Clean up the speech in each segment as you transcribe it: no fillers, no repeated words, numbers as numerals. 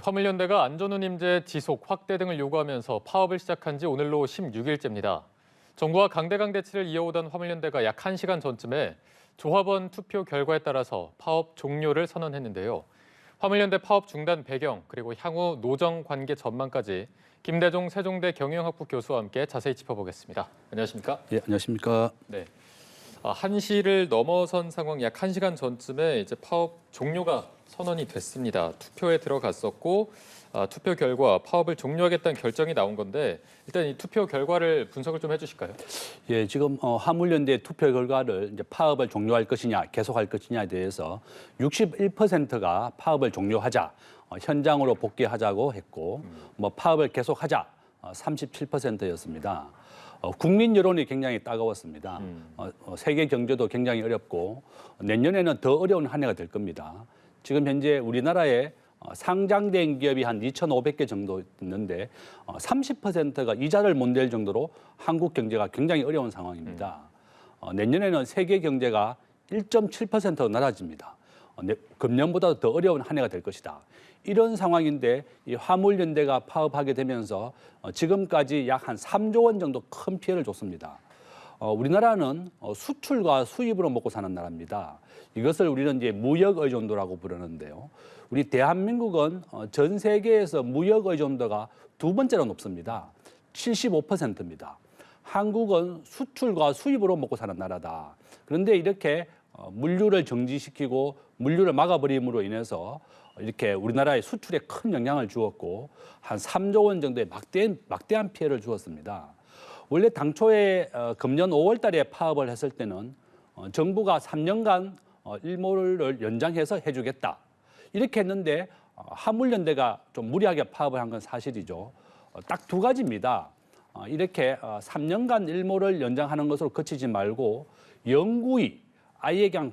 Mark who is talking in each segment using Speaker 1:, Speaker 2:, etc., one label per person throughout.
Speaker 1: 화물연대가 안전운임제 지속, 확대 등을 요구하면서 파업을 시작한 지 오늘로 16일째입니다. 정부와 강대강 대치를 이어오던 화물연대가 약 1시간 전쯤에 조합원 투표 결과에 따라서 파업 종료를 선언했는데요. 화물연대 파업 중단 배경, 그리고 향후 노정 관계 전망까지 김대종 세종대 경영학부 교수와 함께 자세히 짚어보겠습니다. 안녕하십니까?
Speaker 2: 예, 안녕하십니까?
Speaker 1: 네. 1시를 넘어선 상황 약 1시간 전쯤에 이제 파업 종료가 선언이 됐습니다. 투표에 들어갔었고 투표 결과 파업을 종료하겠다는 결정이 나온 건데 일단 이 투표 결과를 분석을 좀 해주실까요?
Speaker 2: 예, 지금 화물연대 투표 결과를 이제 파업을 종료할 것이냐, 계속할 것이냐에 대해서 61%가 파업을 종료하자, 현장으로 복귀하자고 했고, 뭐 파업을 계속하자 37%였습니다. 국민 여론이 굉장히 따가웠습니다. 세계 경제도 굉장히 어렵고 내년에는 더 어려운 한 해가 될 겁니다. 지금 현재 우리나라에 상장된 기업이 한 2,500개 정도 있는데 30%가 이자를 못 낼 정도로 한국 경제가 굉장히 어려운 상황입니다. 내년에는 세계 경제가 1.7% 나라집니다. 금년보다 더 어려운 한 해가 될 것이다. 이런 상황인데 이 화물연대가 파업하게 되면서 지금까지 약 한 3조 원 정도 큰 피해를 줬습니다. 우리나라는 수출과 수입으로 먹고 사는 나라입니다. 이것을 우리는 이제 무역 의존도라고 부르는데요. 우리 대한민국은 전 세계에서 무역 의존도가 두 번째로 높습니다. 75%입니다. 한국은 수출과 수입으로 먹고 사는 나라다. 그런데 이렇게 물류를 정지시키고 물류를 막아버림으로 인해서 이렇게 우리나라의 수출에 큰 영향을 주었고 한 3조 원 정도의 막대한 피해를 주었습니다. 원래 당초에 금년 5월 달에 파업을 했을 때는 정부가 3년간 일몰을 연장해서 해주겠다. 이렇게 했는데 화물연대가 좀 무리하게 파업을 한 건 사실이죠. 딱 두 가지입니다. 이렇게 3년간 일몰을 연장하는 것으로 그치지 말고 영구히 아예 그냥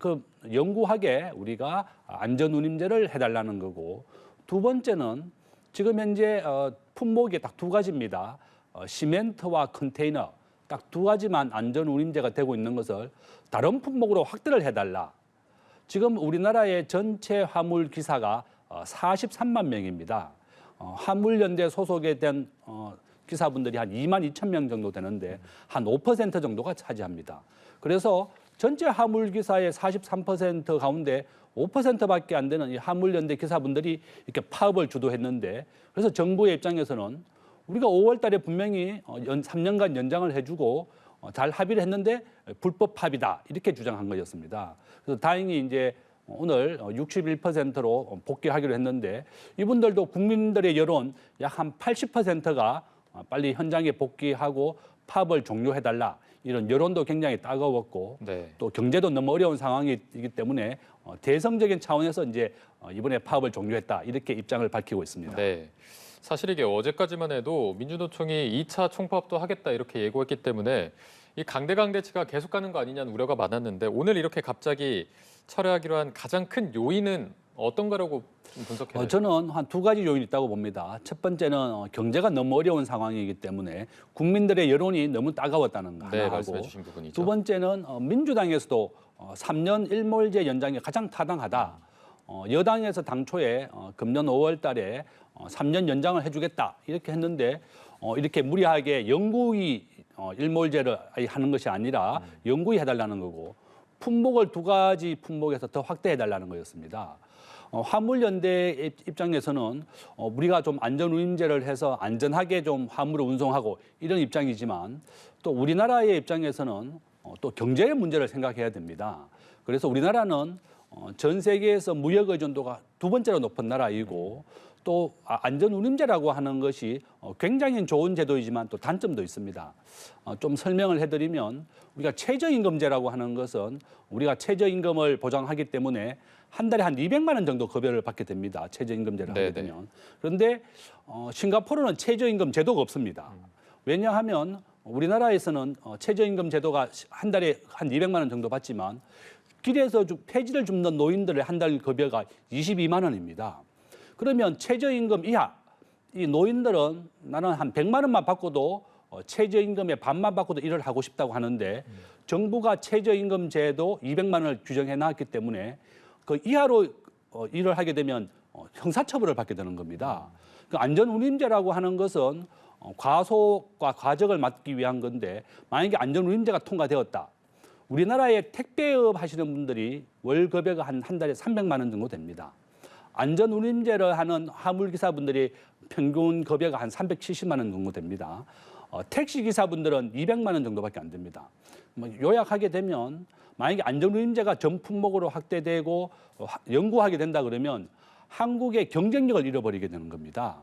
Speaker 2: 영구하게 우리가 안전운임제를 해달라는 거고, 두 번째는 지금 현재 품목이 딱 두 가지입니다. 시멘트와 컨테이너 딱 두 가지만 안전운임제가 되고 있는 것을 다른 품목으로 확대를 해달라. 지금 우리나라의 전체 화물 기사가 43만 명입니다. 화물연대 소속에 된 기사분들이 한 2만 2천 명 정도 되는데 한 5% 정도가 차지합니다. 그래서 전체 화물기사의 43% 가운데 5%밖에 안 되는 이 화물연대 기사분들이 이렇게 파업을 주도했는데, 그래서 정부의 입장에서는 우리가 5월 달에 분명히 3년간 연장을 해주고 잘 합의를 했는데 불법 파업이다 이렇게 주장한 거였습니다. 그래서 다행히 이제 오늘 61%로 복귀하기로 했는데, 이분들도 국민들의 여론 약 한 80%가 빨리 현장에 복귀하고 파업을 종료해달라. 이런 여론도 굉장히 따가웠고 또 경제도 너무 어려운 상황이기 때문에 대성적인 차원에서 이제 이번에 파업을 종료했다 이렇게 입장을 밝히고 있습니다.
Speaker 1: 네. 사실 이게 어제까지만 해도 민주노총이 2차 총파업도 하겠다 이렇게 예고했기 때문에 이 강대강 대치가 계속 가는 거 아니냐는 우려가 많았는데 오늘 이렇게 갑자기 철회하기로 한 가장 큰 요인은 어떤 거라고 분석해요?
Speaker 2: 저는 한 두 가지 요인이 있다고 봅니다. 첫 번째는 경제가 너무 어려운 상황이기 때문에 국민들의 여론이 너무 따가웠다는 거 하나 하고,
Speaker 1: 말씀해 주신 부분이죠.
Speaker 2: 두 번째는 민주당에서도 3년 일몰제 연장이 가장 타당하다. 여당에서 당초에 금년 5월 달에 3년 연장을 해주겠다 이렇게 했는데 이렇게 무리하게 영구히 일몰제를 하는 것이 아니라 영구히 해달라는 거고, 품목을 두 가지 품목에서 더 확대해달라는 거였습니다. 화물연대 입장에서는 우리가 좀 안전운임제를 해서 안전하게 좀 화물을 운송하고 이런 입장이지만, 또 우리나라의 입장에서는 또 경제의 문제를 생각해야 됩니다. 그래서 우리나라는 전 세계에서 무역 의존도가 두 번째로 높은 나라이고, 또 안전운임제라고 하는 것이 굉장히 좋은 제도이지만 또 단점도 있습니다. 좀 설명을 해드리면, 우리가 최저임금제라고 하는 것은 우리가 최저임금을 보장하기 때문에 한 달에 한 200만 원 정도 급여를 받게 됩니다. 최저임금제를 하게 되면. 그런데 싱가포르는 최저임금 제도가 없습니다. 왜냐하면 우리나라에서는 최저임금 제도가 한 달에 한 200만 원 정도 받지만 길에서 폐지를 줍는 노인들의 한 달 급여가 22만 원입니다. 그러면 최저임금 이하 이 노인들은 나는 한 100만 원만 받고도 최저임금의 반만 받고도 일을 하고 싶다고 하는데, 정부가 최저임금 제도 200만 원을 규정해 놨기 때문에 그 이하로 일을 하게 되면 형사처벌을 받게 되는 겁니다. 그 안전운임제라고 하는 것은 과속과 과적을 막기 위한 건데 만약에 안전운임제가 통과되었다. 우리나라에 택배업 하시는 분들이 월급여가 한 달에 300만 원 정도 됩니다. 안전운임제를 하는 화물기사분들이 평균 급여가 한 370만 원 정도 됩니다. 택시기사분들은 200만 원 정도밖에 안 됩니다. 요약하게 되면 만약에 안전운임제가 전 품목으로 확대되고 영구하게 된다 그러면 한국의 경쟁력을 잃어버리게 되는 겁니다.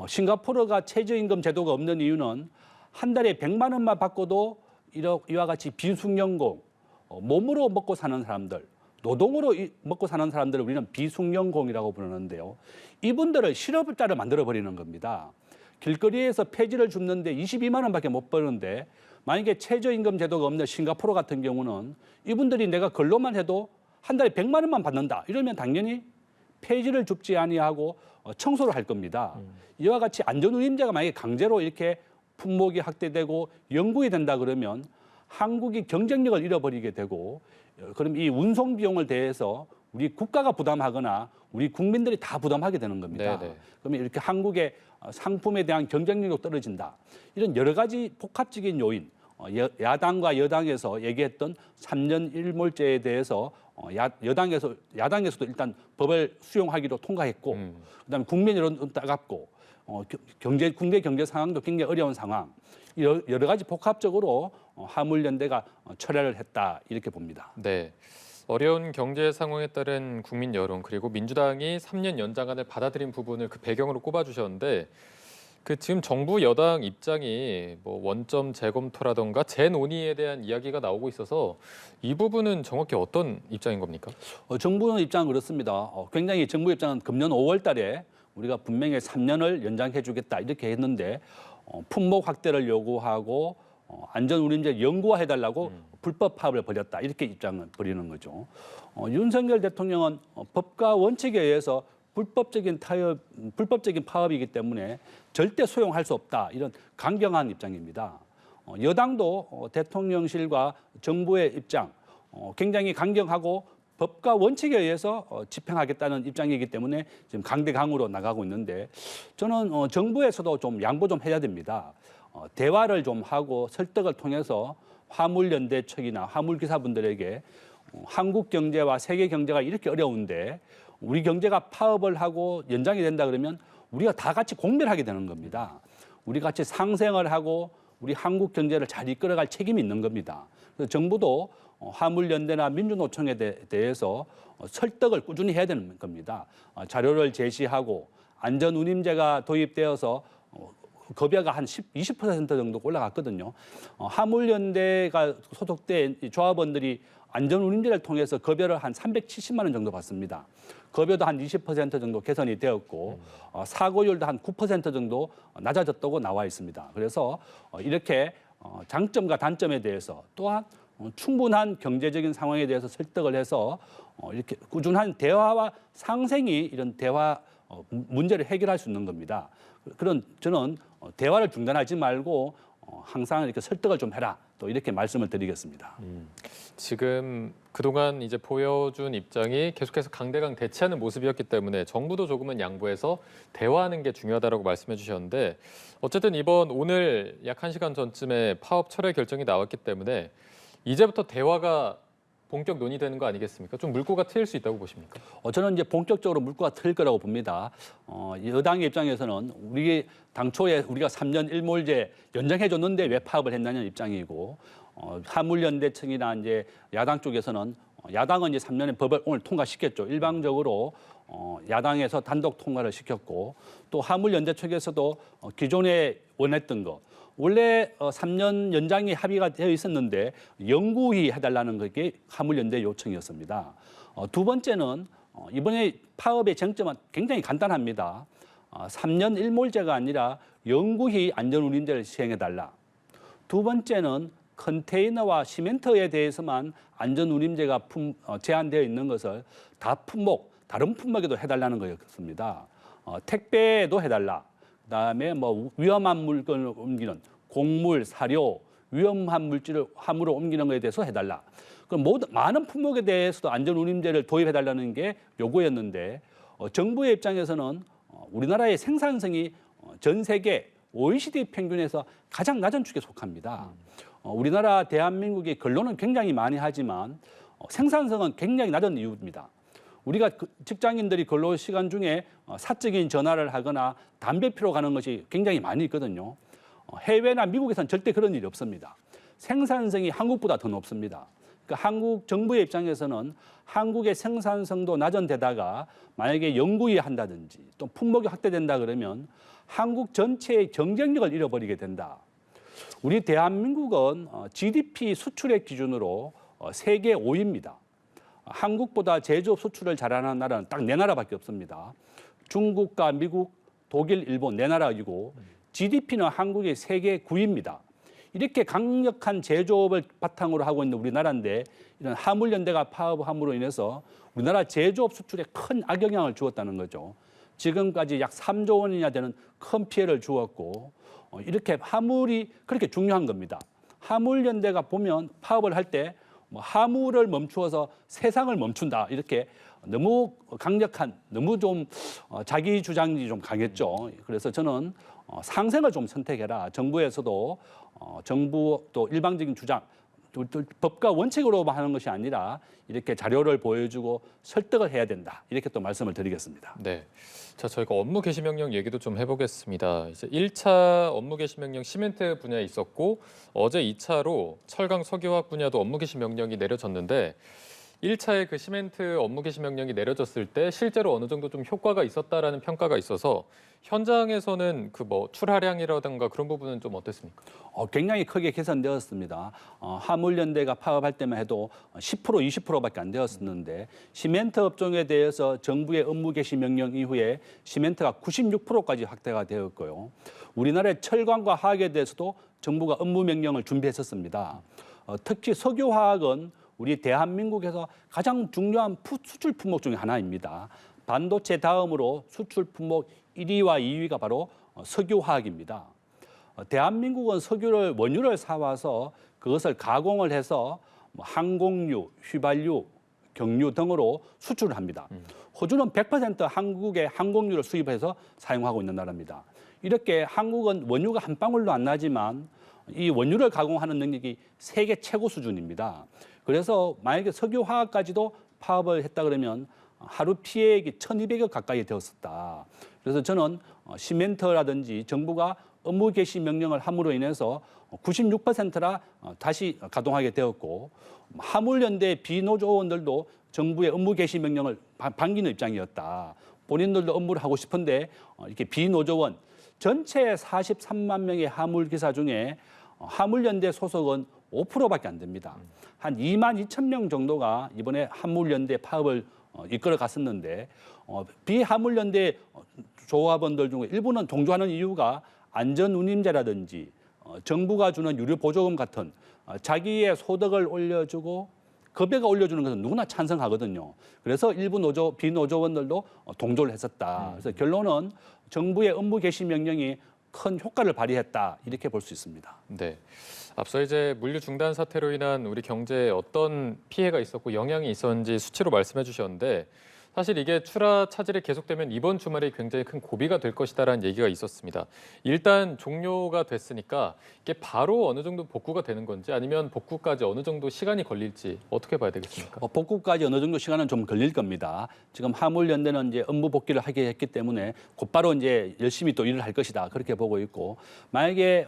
Speaker 2: 싱가포르가 최저임금 제도가 없는 이유는 한 달에 100만 원만 받고도 이와 같이 비숙련공, 몸으로 먹고 사는 사람들, 노동으로 먹고 사는 사람들을 우리는 비숙련공이라고 부르는데요. 이분들을 실업자를 만들어버리는 겁니다. 길거리에서 폐지를 줍는데 22만 원밖에 못 버는데 만약에 최저임금 제도가 없는 싱가포르 같은 경우는 이분들이 내가 근로만 해도 한 달에 100만 원만 받는다. 이러면 당연히 폐지를 줍지 아니하고 청소를 할 겁니다. 이와 같이 안전운임제가 만약에 강제로 이렇게 품목이 확대되고 영구히 된다 그러면 한국이 경쟁력을 잃어버리게 되고 그럼 이 운송 비용을 대해서 우리 국가가 부담하거나 우리 국민들이 다 부담하게 되는 겁니다.
Speaker 1: 네네.
Speaker 2: 그러면 이렇게 한국의 상품에 대한 경쟁력이 떨어진다. 이런 여러 가지 복합적인 요인, 야당과 여당에서 얘기했던 3년 1몰제에 대해서 야당에서도 일단 법을 수용하기로 통과했고 그다음에 국민 여론은 따갑고 국내 경제 상황도 굉장히 어려운 상황. 여러 가지 복합적으로 화물연대가 철회를 했다 이렇게 봅니다.
Speaker 1: 네. 어려운 경제 상황에 따른 국민 여론 그리고 민주당이 3년 연장안을 받아들인 부분을 그 배경으로 꼽아주셨는데 그 지금 정부 여당 입장이 뭐 원점 재검토라던가 재논의에 대한 이야기가 나오고 있어서 이 부분은 정확히 어떤 입장인 겁니까?
Speaker 2: 정부 입장은 그렇습니다. 굉장히 정부 입장은 금년 5월 달에 우리가 분명히 3년을 연장해 주겠다 이렇게 했는데 품목 확대를 요구하고 안전운임제 영구화해달라고 불법 파업을 벌였다 이렇게 입장을 벌이는 거죠. 윤석열 대통령은 법과 원칙에 의해서 불법적인 파업이기 때문에 절대 수용할 수 없다 이런 강경한 입장입니다. 여당도 대통령실과 정부의 입장 굉장히 강경하고 법과 원칙에 의해서 집행하겠다는 입장이기 때문에 지금 강대강으로 나가고 있는데 저는 정부에서도 좀 양보 좀 해야 됩니다. 대화를 좀 하고 설득을 통해서 화물연대측이나 화물기사분들에게 한국 경제와 세계 경제가 이렇게 어려운데 우리 경제가 파업을 하고 연장이 된다 그러면 우리가 다 같이 공멸하게 되는 겁니다. 우리 같이 상생을 하고 우리 한국 경제를 잘 이끌어갈 책임이 있는 겁니다. 그래서 정부도 화물연대나 민주노총에 대해서 설득을 꾸준히 해야 되는 겁니다. 자료를 제시하고 안전운임제가 도입되어서 급여가 한 20% 정도 올라갔거든요. 화물연대가 소속된 조합원들이 안전운임제를 통해서 급여를 한 370만 원 정도 받습니다. 급여도 한 20% 정도 개선이 되었고 사고율도 한 9% 정도 낮아졌다고 나와 있습니다. 그래서 이렇게 장점과 단점에 대해서 또한 충분한 경제적인 상황에 대해서 설득을 해서 이렇게 꾸준한 대화와 상생이 이런 대화 문제를 해결할 수 있는 겁니다. 그런 저는 대화를 중단하지 말고 항상 이렇게 설득을 좀 해라. 또 이렇게 말씀을 드리겠습니다.
Speaker 1: 지금 그동안 이제 보여준 입장이 계속해서 강대강 대치하는 모습이었기 때문에 정부도 조금은 양보해서 대화하는 게 중요하다고 말씀해 주셨는데 어쨌든 오늘 약 1시간 전쯤에 파업 철회 결정이 나왔기 때문에 이제부터 대화가 본격 논의되는 거 아니겠습니까? 좀 물꼬가 트일 수 있다고 보십니까?
Speaker 2: 저는 이제 본격적으로 물꼬가 트일 거라고 봅니다. 여당의 입장에서는 당초에 우리가 3년 1몰제 연장해 줬는데 왜 파업을 했냐는 입장이고 화물연대층이나 이제 야당 쪽에서는 야당은 이제 3년의 법을 오늘 통과시켰죠. 일방적으로 야당에서 단독 통과를 시켰고 또 화물연대 측에서도 기존에 원했던 거 원래 3년 연장이 합의가 되어 있었는데 영구히 해달라는 게 화물연대 요청이었습니다. 두 번째는 이번에 파업의 쟁점은 굉장히 간단합니다. 3년 1몰제가 아니라 영구히 안전운임제를 시행해달라. 두 번째는 컨테이너와 시멘트에 대해서만 안전운임제가 제한되어 있는 것을 다른 품목에도 해달라는 거였습니다. 택배에도 해달라. 그다음에 위험한 물건을 옮기는 곡물, 사료, 위험한 물질을 화물을 옮기는 것에 대해서 해달라. 그럼 많은 품목에 대해서도 안전운임제를 도입해달라는 게 요구였는데 정부의 입장에서는 우리나라의 생산성이 전 세계 OECD 평균에서 가장 낮은 축에 속합니다. 우리나라 대한민국이 근로는 굉장히 많이 하지만 생산성은 굉장히 낮은 이유입니다. 우리가 직장인들이 근로 시간 중에 사적인 전화를 하거나 담배 피러 가는 것이 굉장히 많이 있거든요. 해외나 미국에서는 절대 그런 일이 없습니다. 생산성이 한국보다 더 높습니다. 그러니까 한국 정부의 입장에서는 한국의 생산성도 낮은 데다가 만약에 영구히 한다든지 또 품목이 확대된다 그러면 한국 전체의 경쟁력을 잃어버리게 된다. 우리 대한민국은 GDP 수출액 기준으로 세계 5위입니다. 한국보다 제조업 수출을 잘하는 나라는 딱 네 나라밖에 없습니다. 중국과 미국, 독일, 일본 네 나라이고 GDP는 한국이 세계 9위입니다. 이렇게 강력한 제조업을 바탕으로 하고 있는 우리나라인데 이런 화물연대가 파업함으로 인해서 우리나라 제조업 수출에 큰 악영향을 주었다는 거죠. 지금까지 약 3조 원이나 되는 큰 피해를 주었고 이렇게 화물이 그렇게 중요한 겁니다. 화물연대가 보면 파업을 할 때 화물을 멈추어서 세상을 멈춘다 이렇게 너무 강력한 너무 좀 자기 주장이 좀 강했죠. 그래서 저는 상생을 좀 선택해라. 정부에서도 정부 또 일방적인 주장 법과 원칙으로만 하는 것이 아니라 이렇게 자료를 보여주고 설득을 해야 된다. 이렇게 또 말씀을 드리겠습니다.
Speaker 1: 네. 자, 저희가 업무 개시 명령 얘기도 좀 해보겠습니다. 이제 1차 업무 개시 명령 시멘트 분야에 있었고 어제 2차로 철강 석유화학 분야도 업무 개시 명령이 내려졌는데 1차에 그 시멘트 업무 개시 명령이 내려졌을 때 실제로 어느 정도 좀 효과가 있었다라는 평가가 있어서 현장에서는 그 뭐 출하량이라든가 그런 부분은 좀 어땠습니까?
Speaker 2: 굉장히 크게 개선되었습니다. 화물연대가 파업할 때만 해도 10% 20%밖에 안 되었었는데 시멘트 업종에 대해서 정부의 업무 개시 명령 이후에 시멘트가 96%까지 확대가 되었고요. 우리나라의 철강과 화학에 대해서도 정부가 업무 명령을 준비했었습니다. 특히 석유화학은 우리 대한민국에서 가장 중요한 수출 품목 중에 하나입니다. 반도체 다음으로 수출 품목 1위와 2위가 바로 석유화학입니다. 대한민국은 석유를 원유를 사와서 그것을 가공을 해서 항공유, 휘발유, 경유 등으로 수출을 합니다. 호주는 100% 한국의 항공유를 수입해서 사용하고 있는 나라입니다. 이렇게 한국은 원유가 한 방울도 안 나지만 이 원유를 가공하는 능력이 세계 최고 수준입니다. 그래서 만약에 석유화학까지도 파업을 했다 그러면 하루 피해액이 1,200억 가까이 되었었다. 그래서 저는 시멘트라든지 정부가 업무 개시 명령을 함으로 인해서 96%라 다시 가동하게 되었고 화물연대 비노조원들도 정부의 업무 개시 명령을 반기는 입장이었다. 본인들도 업무를 하고 싶은데 이렇게 비노조원 전체 43만 명의 화물기사 중에 화물연대 소속은 5%밖에 안 됩니다. 한 2만 2천 명 정도가 이번에 화물연대 파업을 이끌어 갔었는데 비화물연대 조합원들 중에 일부는 동조하는 이유가 안전운임제라든지 정부가 주는 유류보조금 같은 자기의 소득을 올려주고 급여가 올려주는 것은 누구나 찬성하거든요. 그래서 일부 비노조원들도 동조를 했었다. 그래서 결론은 정부의 업무 개시 명령이 큰 효과를 발휘했다. 이렇게 볼 수 있습니다.
Speaker 1: 네. 앞서 이제 물류 중단 사태로 인한 우리 경제에 어떤 피해가 있었고 영향이 있었는지 수치로 말씀해 주셨는데 사실 이게 출하 차질이 계속되면 이번 주말에 굉장히 큰 고비가 될 것이다라는 얘기가 있었습니다. 일단 종료가 됐으니까 이게 바로 어느 정도 복구가 되는 건지 아니면 복구까지 어느 정도 시간이 걸릴지 어떻게 봐야 되겠습니까?
Speaker 2: 복구까지 어느 정도 시간은 좀 걸릴 겁니다. 지금 화물연대는 이제 업무 복귀를 하게 했기 때문에 곧바로 이제 열심히 또 일을 할 것이다 그렇게 보고 있고 만약에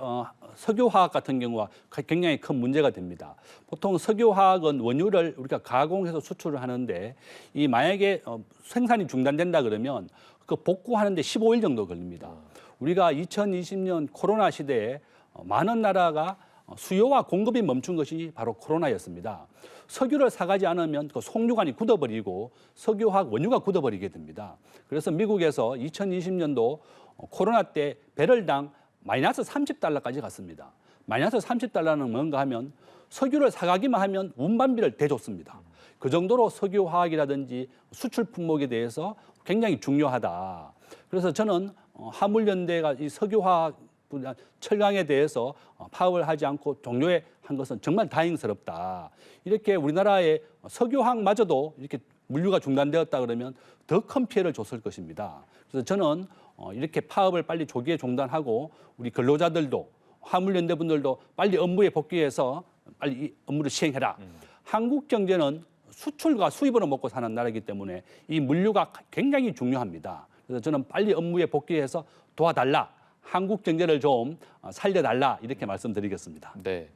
Speaker 2: 석유화학 같은 경우가 굉장히 큰 문제가 됩니다. 보통 석유화학은 원유를 우리가 가공해서 수출을 하는데 이 만약에 생산이 중단된다 그러면 그 복구하는데 15일 정도 걸립니다. 우리가 2020년 코로나 시대에 많은 나라가 수요와 공급이 멈춘 것이 바로 코로나였습니다. 석유를 사가지 않으면 그 송유관이 굳어버리고 석유화학 원유가 굳어버리게 됩니다. 그래서 미국에서 2020년도 코로나 때 배럴당 마이너스 30달러까지 갔습니다. 마이너스 30달러는 뭔가 하면 석유를 사가기만 하면 운반비를 대줬습니다. 그 정도로 석유화학이라든지 수출 품목에 대해서 굉장히 중요하다. 그래서 저는 화물연대가 이 석유화학 분야 철강에 대해서 파업을 하지 않고 종료한 것은 정말 다행스럽다. 이렇게 우리나라의 석유화학마저도 이렇게 물류가 중단되었다 그러면 더 큰 피해를 줬을 것입니다. 그래서 저는 이렇게 파업을 빨리 조기에 중단하고 우리 근로자들도 화물연대분들도 빨리 업무에 복귀해서 빨리 이 업무를 시행해라. 한국 경제는 수출과 수입으로 먹고 사는 나라이기 때문에 이 물류가 굉장히 중요합니다. 그래서 저는 빨리 업무에 복귀해서 도와달라. 한국 경제를 좀 살려달라 이렇게 말씀드리겠습니다.
Speaker 1: 네.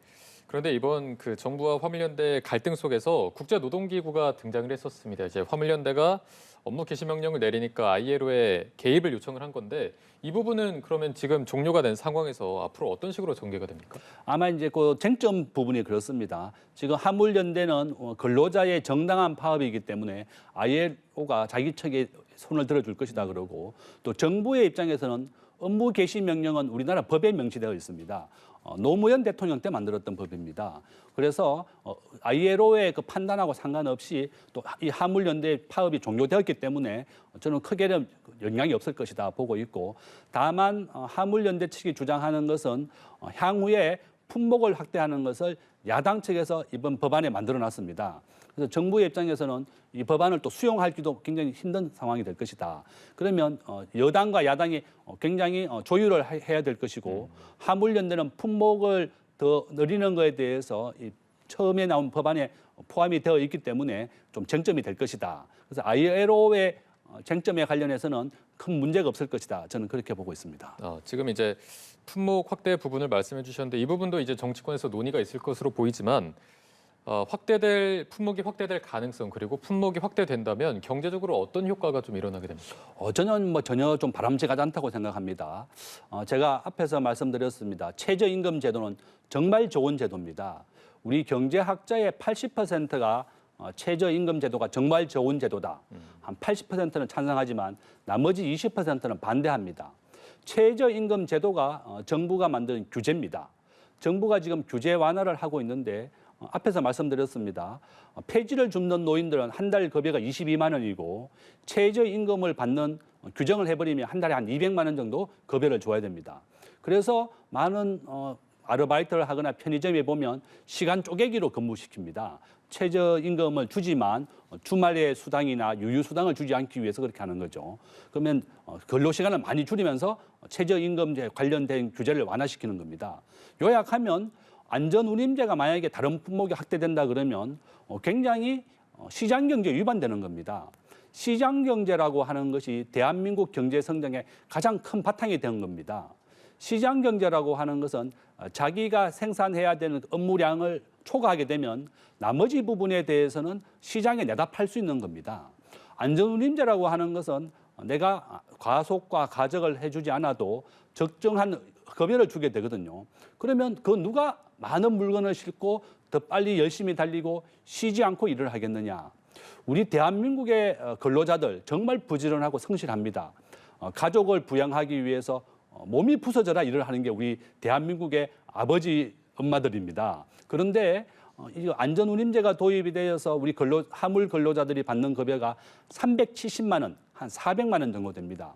Speaker 1: 그런데 이번 그 정부와 화물연대 갈등 속에서 국제노동기구가 등장을 했었습니다. 이제 화물연대가 업무 개시 명령을 내리니까 ILO에 개입을 요청을 한 건데 이 부분은 그러면 지금 종료가 된 상황에서 앞으로 어떤 식으로 전개가 됩니까?
Speaker 2: 아마 이제 그 쟁점 부분이 그렇습니다. 지금 화물연대는 근로자의 정당한 파업이기 때문에 ILO가 자기 측에 손을 들어줄 것이다 그러고 또 정부의 입장에서는 업무 개시 명령은 우리나라 법에 명시되어 있습니다. 노무현 대통령 때 만들었던 법입니다. 그래서 ILO의 그 판단하고 상관없이 또 이 화물연대 파업이 종료되었기 때문에 저는 크게는 영향이 없을 것이다 보고 있고 다만 화물연대 측이 주장하는 것은 향후에 품목을 확대하는 것을 야당 측에서 이번 법안에 만들어놨습니다. 그래서 정부의 입장에서는 이 법안을 또 수용하기도 굉장히 힘든 상황이 될 것이다. 그러면 여당과 야당이 굉장히 조율을 해야 될 것이고 화물연대는 품목을 더 늘리는 것에 대해서 이 처음에 나온 법안에 포함이 되어 있기 때문에 좀 쟁점이 될 것이다. 그래서 ILO의 쟁점에 관련해서는 큰 문제가 없을 것이다. 저는 그렇게 보고 있습니다.
Speaker 1: 지금 이제 품목 확대 부분을 말씀해 주셨는데 이 부분도 이제 정치권에서 논의가 있을 것으로 보이지만 품목이 확대될 가능성 그리고 품목이 확대된다면 경제적으로 어떤 효과가 좀 일어나게 됩니까?
Speaker 2: 저는 전혀 좀 바람직하지 않다고 생각합니다. 제가 앞에서 말씀드렸습니다. 최저임금 제도는 정말 좋은 제도입니다. 우리 경제학자의 80%가 최저임금 제도가 정말 좋은 제도다. 한 80%는 찬성하지만 나머지 20%는 반대합니다. 최저임금 제도가 정부가 만든 규제입니다. 정부가 지금 규제 완화를 하고 있는데 앞에서 말씀드렸습니다. 폐지를 줍는 노인들은 한 달 급여가 22만 원이고 최저임금을 받는 규정을 해버리면 한 달에 한 200만 원 정도 급여를 줘야 됩니다. 그래서 많은 아르바이트를 하거나 편의점에 보면 시간 쪼개기로 근무시킵니다. 최저임금을 주지만 주말에 수당이나 유유수당을 주지 않기 위해서 그렇게 하는 거죠. 그러면 근로시간을 많이 줄이면서 최저임금제 관련된 규제를 완화시키는 겁니다. 요약하면 안전운임제가 만약에 다른 품목이 확대된다 그러면 굉장히 시장경제 위반되는 겁니다. 시장경제라고 하는 것이 대한민국 경제 성장의 가장 큰 바탕이 된 겁니다. 시장경제라고 하는 것은 자기가 생산해야 되는 업무량을 초과하게 되면 나머지 부분에 대해서는 시장에 내다 팔 수 있는 겁니다. 안전운임제라고 하는 것은 내가 과속과 과적을 해주지 않아도 적정한 급여를 주게 되거든요. 그러면 그 누가 많은 물건을 싣고 더 빨리 열심히 달리고 쉬지 않고 일을 하겠느냐. 우리 대한민국의 근로자들 정말 부지런하고 성실합니다. 가족을 부양하기 위해서 몸이 부서져라 일을 하는 게 우리 대한민국의 아버지 엄마들입니다. 그런데 이 안전운임제가 도입이 되어서 우리 화물 근로자들이 받는 급여가 370만 원, 한 400만 원 정도 됩니다.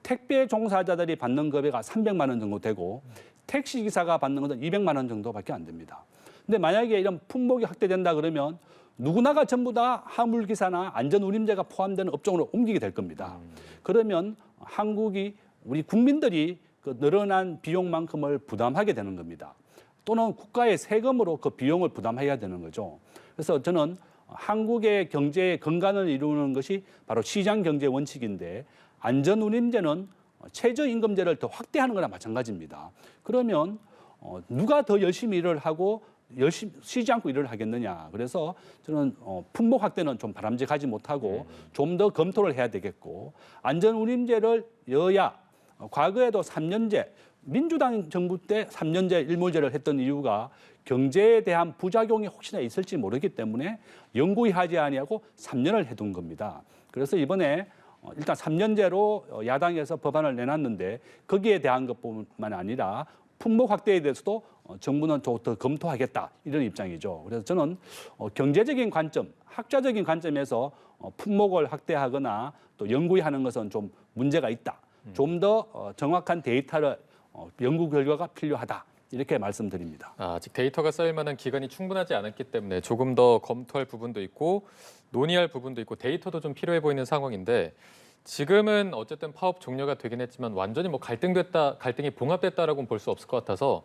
Speaker 2: 택배 종사자들이 받는 급여가 300만 원 정도 되고 택시기사가 받는 것은 200만 원 정도밖에 안 됩니다. 근데 만약에 이런 품목이 확대된다 그러면 누구나가 전부 다 화물기사나 안전운임제가 포함되는 업종으로 옮기게 될 겁니다. 그러면 한국이 우리 국민들이 그 늘어난 비용만큼을 부담하게 되는 겁니다. 또는 국가의 세금으로 그 비용을 부담해야 되는 거죠. 그래서 저는 한국의 경제의 근간을 이루는 것이 바로 시장경제 원칙인데 안전운임제는 최저임금제를 더 확대하는 거나 마찬가지입니다. 그러면 누가 더 열심히 일을 하고 열심히 쉬지 않고 일을 하겠느냐. 그래서 저는 품목 확대는 좀 바람직하지 못하고 좀 더 검토를 해야 되겠고 안전운임제를 여야 과거에도 3년제 민주당 정부 때 3년제 일몰제를 했던 이유가 경제에 대한 부작용이 혹시나 있을지 모르기 때문에 영구히 하지 아니하고 3년을 해둔 겁니다. 그래서 이번에 일단 3년제로 야당에서 법안을 내놨는데 거기에 대한 것뿐만 아니라 품목 확대에 대해서도 정부는 더 검토하겠다 이런 입장이죠. 그래서 저는 경제적인 관점, 학자적인 관점에서 품목을 확대하거나 또 영구히 하는 것은 좀 문제가 있다. 좀 더 정확한 데이터를 연구 결과가 필요하다. 이렇게 말씀드립니다.
Speaker 1: 아직 데이터가 쌓일 만한 기간이 충분하지 않았기 때문에 조금 더 검토할 부분도 있고 논의할 부분도 있고 데이터도 좀 필요해 보이는 상황인데 지금은 어쨌든 파업 종료가 되긴 했지만 완전히 뭐 갈등이 봉합됐다라고는 볼 수 없을 것 같아서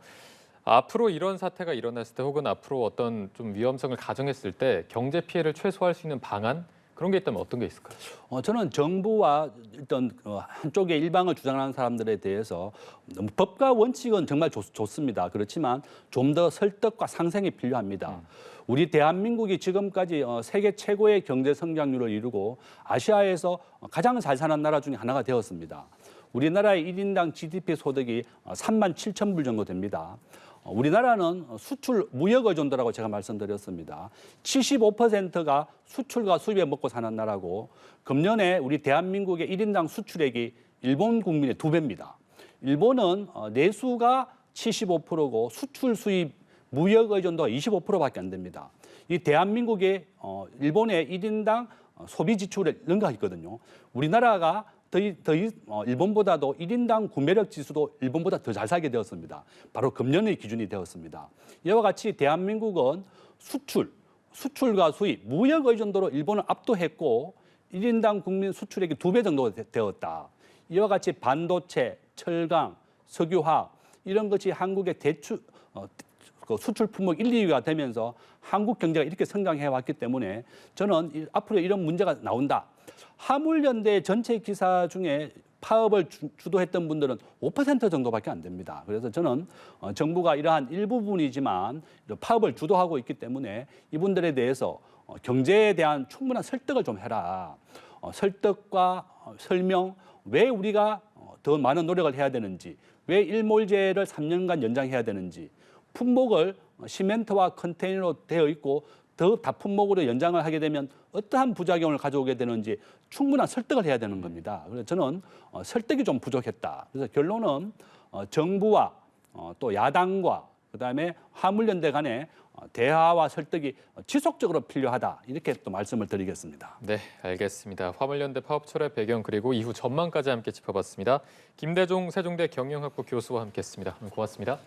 Speaker 1: 앞으로 이런 사태가 일어났을 때 혹은 앞으로 어떤 좀 위험성을 가정했을 때 경제 피해를 최소화할 수 있는 방안 그런 게 있다면 어떤 게 있을까요?
Speaker 2: 저는 정부와 일단 한쪽의 일방을 주장하는 사람들에 대해서 법과 원칙은 정말 좋습니다. 그렇지만 좀 더 설득과 상생이 필요합니다. 우리 대한민국이 지금까지 세계 최고의 경제 성장률을 이루고 아시아에서 가장 잘 사는 나라 중에 하나가 되었습니다. 우리나라의 1인당 GDP 소득이 3만 7천 불 정도 됩니다. 우리나라는 수출 무역 의존도라고 제가 말씀드렸습니다. 75%가 수출과 수입에 먹고 사는 나라고 금년에 우리 대한민국의 1인당 수출액이 일본 국민의 2배입니다. 일본은 내수가 75%고 수출 수입 무역 의존도가 25%밖에 안 됩니다. 이 대한민국의 일본의 1인당 소비 지출을 능가했거든요. 우리나라가 일본보다도 1인당 구매력 지수도 일본보다 더 잘 살게 되었습니다. 바로 금년의 기준이 되었습니다. 이와 같이 대한민국은 수출과 수입, 무역 의존도로 일본을 압도했고 1인당 국민 수출액이 2배 정도가 되었다. 이와 같이 반도체, 철강, 석유화학 이런 것이 한국의 수출 품목 1, 2위가 되면서 한국 경제가 이렇게 성장해 왔기 때문에 저는 앞으로 이런 문제가 나온다. 화물연대 전체 기사 중에 파업을 주도했던 분들은 5% 정도밖에 안 됩니다. 그래서 저는 정부가 이러한 일부분이지만 파업을 주도하고 있기 때문에 이분들에 대해서 경제에 대한 충분한 설득을 좀 해라. 설득과 설명, 왜 우리가 더 많은 노력을 해야 되는지, 왜 일몰제를 3년간 연장해야 되는지, 품목을 시멘트와 컨테이너로 되어 있고 더 다품목으로 연장을 하게 되면 어떠한 부작용을 가져오게 되는지 충분한 설득을 해야 되는 겁니다. 그래서 저는 설득이 좀 부족했다. 그래서 결론은 정부와 또 야당과 그다음에 화물연대 간의 대화와 설득이 지속적으로 필요하다. 이렇게 또 말씀을 드리겠습니다.
Speaker 1: 네, 알겠습니다. 화물연대 파업 철회 배경 그리고 이후 전망까지 함께 짚어봤습니다. 김대종 세종대 경영학부 교수와 함께했습니다. 고맙습니다.